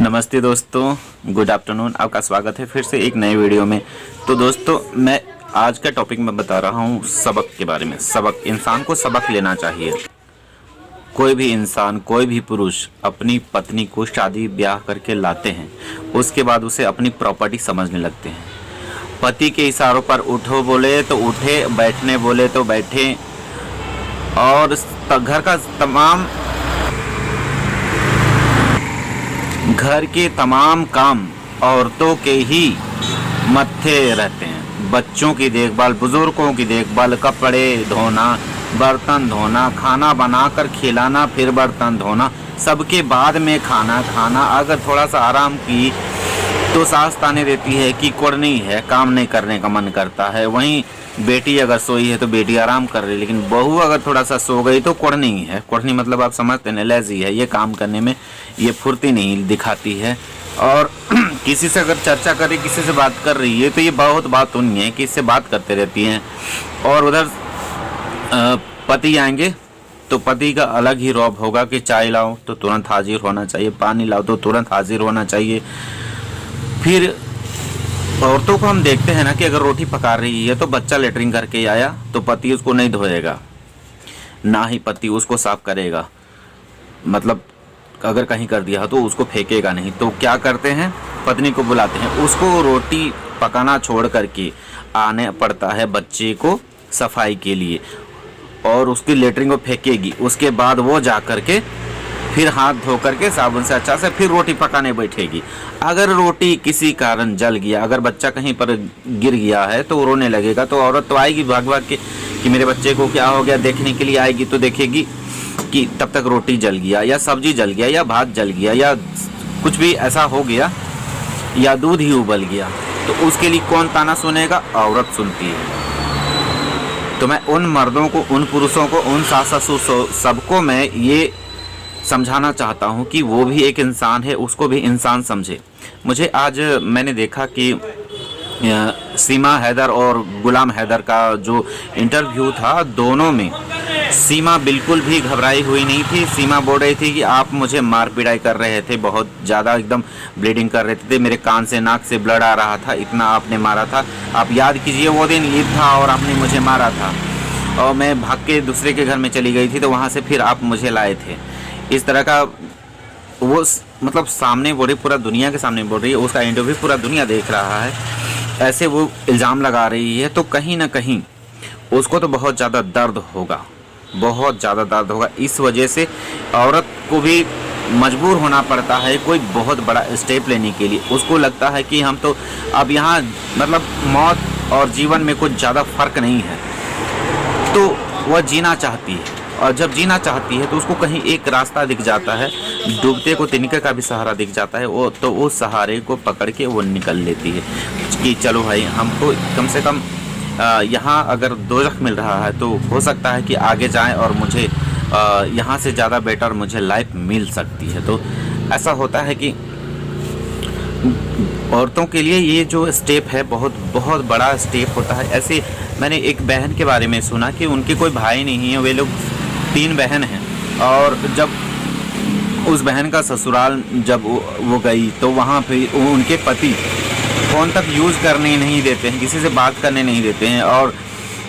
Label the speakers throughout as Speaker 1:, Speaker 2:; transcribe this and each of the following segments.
Speaker 1: नमस्ते दोस्तों, good afternoon. आपका स्वागत है फिर से एक नए वीडियो में। तो दोस्तों, मैं आज का टॉपिक में बता रहा हूँ सबक के बारे में। सबक, इंसान को सबक लेना चाहिए। कोई भी इंसान, कोई भी पुरुष अपनी पत्नी को शादी ब्याह करके लाते हैं, उसके बाद उसे अपनी प्रॉपर्टी समझने लगते हैं। पति के इशारों पर उठो बोले तो उठे, बैठने बोले तो बैठे, और घर के तमाम काम औरतों के ही मत्थे रहते हैं। बच्चों की देखभाल, बुजुर्गों की देखभाल, कपड़े धोना, बर्तन धोना, खाना बनाकर खिलाना, फिर बर्तन धोना, सबके बाद में खाना खाना। अगर थोड़ा सा आराम की तो सास ताने देती है कि कुड़नी है, काम नहीं करने का मन करता है। वहीं बेटी अगर सोई है तो बेटी आराम कर रही है, लेकिन बहू अगर थोड़ा सा सो गई तो कुड़नी है। कुड़नी मतलब आप समझते हैं, लेजी है, ये काम करने में ये फुर्ती नहीं दिखाती है। और किसी से अगर चर्चा करे, किसी से बात कर रही है तो ये बहुत बात सुनी है कि इससे बात करते रहती हैं। और उधर पति आएंगे तो पति का अलग ही रौब होगा कि चाय लाओ तो तुरंत हाजिर होना चाहिए, पानी लाओ तो तुरंत हाजिर होना चाहिए। फिर औरतों को हम देखते हैं ना कि अगर रोटी पका रही है तो बच्चा लेटरिन करके आया तो पति उसको नहीं धोएगा, ना ही पति उसको साफ करेगा। मतलब अगर कहीं कर दिया तो उसको फेंकेगा नहीं। तो क्या करते हैं, पत्नी को बुलाते हैं, उसको रोटी पकाना छोड़ करके आने पड़ता है बच्चे को सफाई के लिए, और उसकी लेटरिन को फेंकेगी। उसके बाद वो जा करके फिर हाथ धो करके साबुन से अच्छा से फिर रोटी पकाने बैठेगी। अगर रोटी किसी कारण जल गया, अगर बच्चा कहीं पर गिर गया है तो रोने लगेगा, तो औरत तो आएगी भाग भाग के कि मेरे बच्चे को क्या हो गया, देखने के लिए आएगी। तो देखेगी कि तब तक रोटी जल गया, या सब्जी जल गया, या भात जल गया, या कुछ भी ऐसा हो गया, या दूध ही उबल गया, तो उसके लिए कौन ताना सुनेगा? औरत सुनती है। तो मैं उन मर्दों को, उन पुरुषों को, उन सास ससुर सबको मैं ये समझाना चाहता हूँ कि वो भी एक इंसान है, उसको भी इंसान समझे। मुझे आज मैंने देखा कि सीमा हैदर और गुलाम हैदर का जो इंटरव्यू था, दोनों में सीमा बिल्कुल भी घबराई हुई नहीं थी। सीमा बोल रही थी कि आप मुझे मार पिटाई कर रहे थे, बहुत ज़्यादा एकदम ब्लीडिंग कर रहे थे, मेरे कान से नाक से ब्लड आ रहा था, इतना आपने मारा था। आप याद कीजिए, वो दिन ईद था और आपने मुझे मारा था, और मैं भाग के दूसरे के घर में चली गई थी, तो वहाँ से फिर आप मुझे लाए थे। इस तरह का वो मतलब सामने बोल रही, पूरा दुनिया के सामने बोल रही है, उसका इंटरव्यू पूरा दुनिया देख रहा है, ऐसे वो इल्ज़ाम लगा रही है। तो कहीं ना कहीं उसको तो बहुत ज़्यादा दर्द होगा, बहुत ज़्यादा दर्द होगा। इस वजह से औरत को भी मजबूर होना पड़ता है कोई बहुत बड़ा स्टेप लेने के लिए। उसको लगता है कि हम तो अब यहाँ मतलब मौत और जीवन में कुछ ज़्यादा फ़र्क नहीं है, तो वह जीना चाहती है। और जब जीना चाहती है तो उसको कहीं एक रास्ता दिख जाता है, डूबते को तिनके का भी सहारा दिख जाता है, वो तो उस सहारे को पकड़ के वो निकल लेती है कि चलो भाई, हमको कम से कम यहाँ अगर दोज़ख मिल रहा है तो हो सकता है कि आगे जाएं और मुझे यहाँ से ज़्यादा बेटर मुझे लाइफ मिल सकती है। तो ऐसा होता है कि औरतों के लिए ये जो स्टेप है बहुत बहुत बड़ा स्टेप होता है। ऐसे मैंने एक बहन के बारे में सुना कि उनके कोई भाई नहीं है, वे लोग 3 बहन हैं, और जब उस बहन का ससुराल जब वो गई तो वहाँ पे उनके पति फ़ोन तक यूज़ करने नहीं देते हैं, किसी से बात करने नहीं देते हैं, और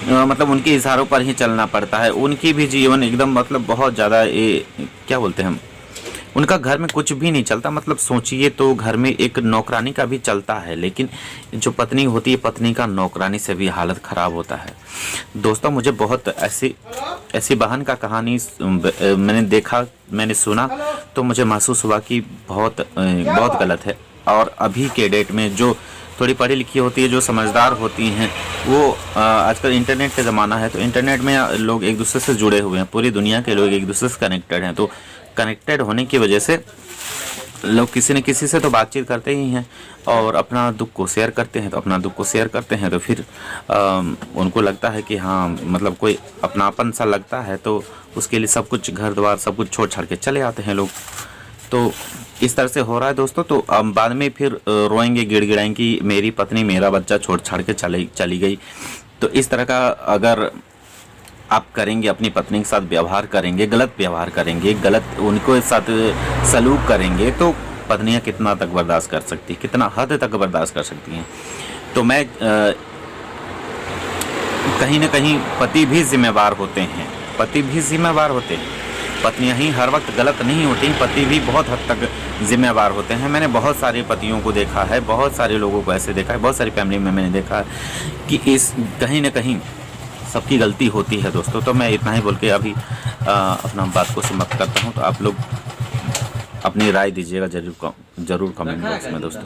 Speaker 1: मतलब उनके इशारों पर ही चलना पड़ता है। उनकी भी जीवन एकदम मतलब बहुत ज़्यादा ये क्या बोलते हैं हम, उनका घर में कुछ भी नहीं चलता। मतलब सोचिए तो घर में एक नौकरानी का भी चलता है, लेकिन जो पत्नी होती है, पत्नी का नौकरानी से भी हालत ख़राब होता है। दोस्तों, मुझे बहुत ऐसी बहन का कहानी मैंने देखा, मैंने सुना, तो मुझे महसूस हुआ कि बहुत गलत है। और अभी के डेट में जो थोड़ी पढ़ी लिखी होती है, जो समझदार होती हैं, वो आजकल इंटरनेट का ज़माना है, तो इंटरनेट में लोग एक दूसरे से जुड़े हुए हैं, पूरी दुनिया के लोग एक दूसरे से कनेक्टेड हैं। तो कनेक्टेड होने की वजह से लोग किसी न किसी से तो बातचीत करते ही हैं, और अपना दुख को शेयर करते हैं। तो अपना दुख को शेयर करते हैं तो फिर उनको लगता है कि हाँ, मतलब कोई अपनापन सा लगता है, तो उसके लिए सब कुछ, घर द्वार सब कुछ छोड़ छाड़ के चले आते हैं लोग। तो इस तरह से हो रहा है दोस्तों। तो बाद में फिर रोएंगे, गिड़गिड़ाएंगे कि मेरी पत्नी मेरा बच्चा छोड़ छाड़ के चली गई। तो इस तरह का अगर आप करेंगे, अपनी पत्नी के साथ व्यवहार करेंगे, गलत व्यवहार करेंगे, गलत उनको साथ सलूक करेंगे, तो पत्नियां कितना तक बर्दाश्त कर सकती, कितना हद तक बर्दाश्त कर सकती हैं। तो मैं कहीं ना कहीं पति भी जिम्मेवार होते हैं, पति भी जिम्मेवार होते हैं, पत्नियां ही हर वक्त गलत नहीं होती, पति भी बहुत हद तक जिम्मेवार होते हैं। मैंने बहुत सारे पतियों को देखा है, बहुत सारे लोगों को ऐसे देखा है, बहुत सारी फैमिली में मैंने देखा है कि इस कहीं ना कहीं सबकी गलती होती है दोस्तों। तो मैं इतना ही बोल के अभी अपना बात को समाप्त करता हूँ। तो आप लोग अपनी राय दीजिएगा जरूर कमेंट बॉक्स में दोस्तों।